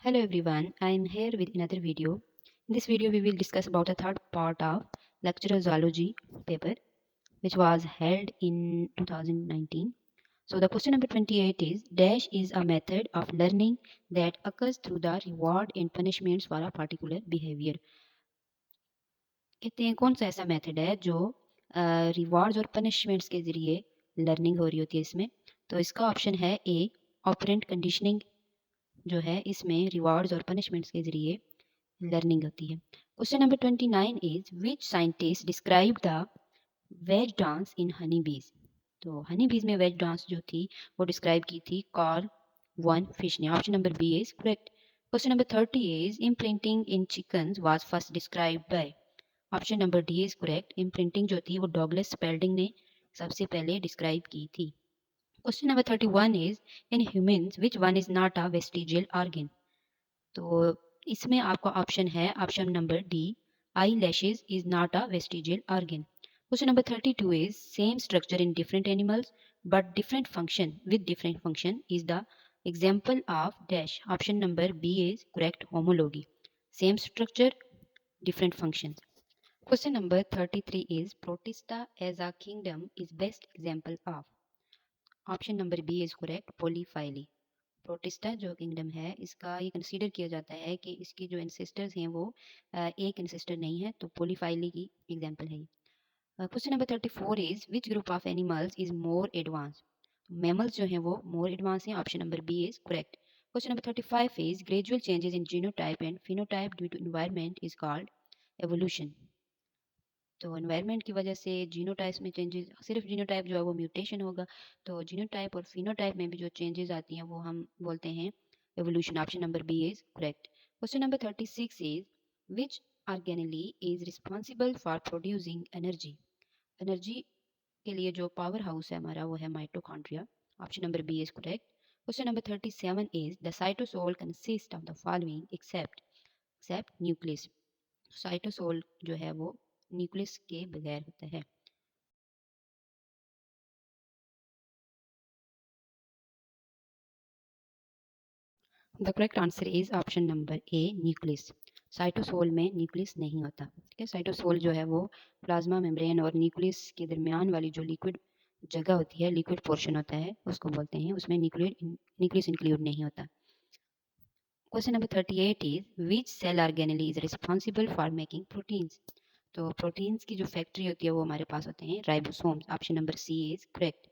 Hello everyone, I am here with another video. In this video, we will discuss about the third part of lecturer zoology paper, which was held in 2019. So the question number 28 is, dash is a method of learning that occurs through the reward and punishments for a particular behavior. कहते हैं कौन सा ऐसा method है जो rewards और punishments के जरिए लर्निंग हो रही होती है इसमें। तो इसका ऑप्शन है ए, ऑपरेंट कंडीशनिंग जो है इसमें रिवॉर्ड्स और पनिशमेंट्स के जरिए लर्निंग होती है। Question number 29 is which scientist describe the ways dance इन हनी बीज। तो हनी बीज में वेज डांस जो थी वो डिस्क्राइब की थी कार्ल वन फिश ने। Option number B is correct. Question number 30 is imprinting in chickens was first described by. Option number D is correct. Imprinting जो थी वो डॉगलस स्पेल्डिंग ने सबसे पहले डिस्क्राइब की थी। Question number 31 is in humans which one is not a vestigial organ. तो इसमें आपका ऑप्शन है option number D, eyelashes is not a vestigial organ. Question number 32 is same structure in different animals but different function with different function is the example of dash. Option number B is correct, homology. Same structure, different function. Question number 33 is protista as a kingdom is best example of. Option number B is correct, पोलीफाइली। Protista जो kingdom है इसका ये consider किया जाता है कि इसके जो एंसेस्टर्स हैं वो एक एंसेस्टर नहीं है, तो पोलीफाइली की एग्जांपल है। Question number 34 is which group of animals is more advanced. Mammals जो हैं वो मोर एडवांस हैं। Option number B is correct. Question number 35 is gradual changes in genotype and phenotype due to environment is called evolution. तो environment की वजह से genotype में changes, सिर्फ जीनोटाइप जो है वो म्यूटेशन होगा, तो जीनोटाइप और फिनोटाइप में भी जो चेंजेस आती हैं वो हम बोलते हैं evolution. Option number B is correct. Question number 36 is which organelle is responsible for producing energy. Energy के लिए जो पावर हाउस है हमारा वो है mitochondria. Option number B is correct. Question number 37 is the cytosol consist of the following except nucleus. Cytosol जो है वो न्यूक्लियस के बगैर होता है। The correct answer is option number A, nucleus. Cytosol में न्यूक्लियस नहीं होता। ठीक है, साइटोसोल जो है वो प्लाज्मा मेम्ब्रेन और न्यूक्लियस के दरमियान वाली जो लिक्विड जगह होती है, लिक्विड पोर्शन होता है, उसको बोलते हैं, उसमें न्यूक्लियस इंक्लूड नहीं होता। Question number 38 is which cell organelle is responsible for making proteins. तो प्रोटीन्स की जो फैक्ट्री होती है वो हमारे पास होते हैं ribosomes. Option number C is correct.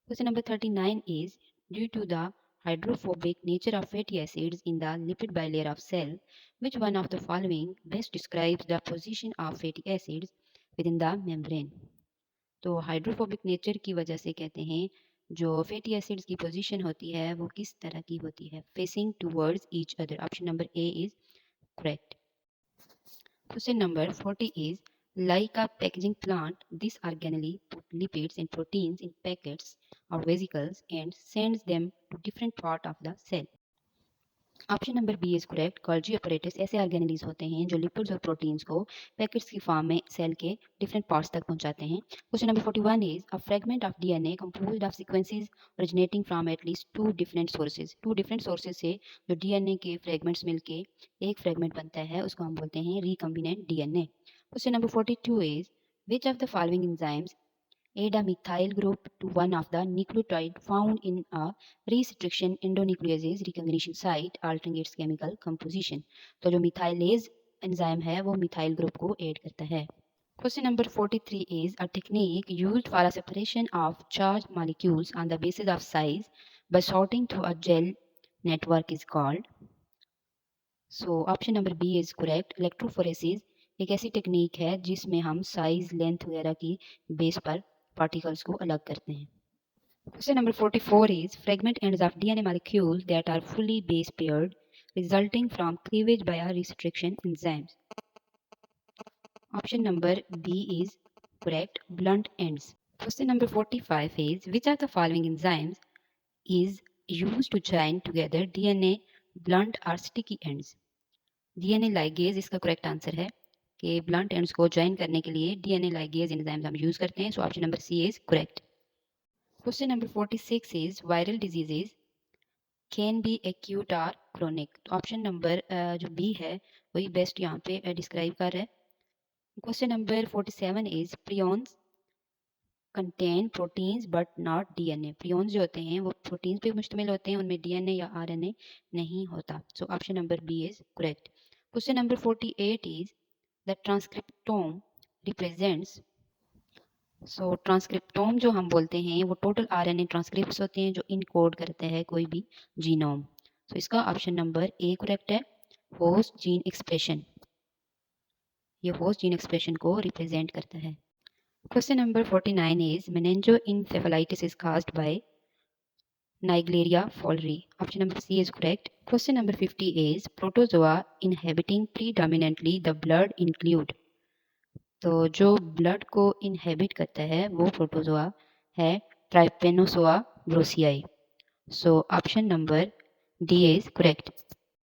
Question number 39 is due to the hydrophobic nature of fatty acids in the lipid bilayer of cell, which one of the following best describes the position of fatty acids within the membrane? तो hydrophobic nature की वजह से कहते हैं जो fatty acids की position होती है वो किस तरह की होती है, facing towards each other. Option number A is correct. Question number 40 is like a packaging plant, this organelle put lipids and proteins in packets or vesicles and sends them to different part of the cell. Option number B is correct. Golgi apparatus ऐसे organelles होते हैं जो lipids और proteins को packets की form में cell के different parts तक पहुंचाते हैं। Question number 41 is a fragment of DNA composed of sequences originating from at least two different sources. Two different sources से जो डीएनए के फ्रेगमेंट्स मिलके एक फ्रेगमेंट बनता है उसको हम बोलते हैं recombinant DNA. Question number 42 is which of the following enzymes add a methyl group to one of the nucleotide found in a restriction endonucleases recognition site altering its chemical composition। तो जो methylase enzyme है वो methyl group को add करता है। Question number 43 is a technique used for a separation of charged molecules on the basis of size by sorting through a gel network is called। So option number B is correct. Electrophoresis एक ऐसी technique है जिसमें हम size, length वगैरह की base पर particles को अलग करते हैं। Question number 44 is fragment ends of DNA molecules that are fully base paired resulting from cleavage by a restriction enzymes. Option number B is correct, blunt ends. Question number 45 is which of the following enzymes is used to join together DNA blunt or sticky ends। DNA ligase इसका correct answer है कि blunt ends को join करने के लिए DNA ligase enzymes हम use करते हैं। So option number C is correct. Question number 46 is viral diseases can be acute or chronic. तो ऑप्शन नंबर जो बी है वही बेस्ट यहाँ पे डिस्क्राइब कर रहा है। Question number 47 is prions contain proteins but not DNA. Prions जो होते हैं वो प्रोटीन्स पे मुश्तमिल होते हैं, उनमें डीएनए या आरएनए नहीं होता। So option number B is correct. Question number 48 is the transcriptome represents. So transcriptome जो हम बोलते हैं वो टोटल आरएनए ट्रांसक्रिप्ट्स होते हैं जो इनकोड करते हैं कोई भी जीनोम। सो इसका ऑप्शन नंबर ए करेक्ट है। होस्ट जीन एक्सप्रेशन, ये होस्ट जीन एक्सप्रेशन को रिप्रेजेंट करता है। Question number 49 is meningoencephalitis is caused by Naegleria fowleri. Option number C is correct. Question number 50 is protozoa inhabiting predominantly the blood include. तो जो blood को inhabit करता है वो प्रोटोजोआ है trypanosoma brucei. So option number D is correct.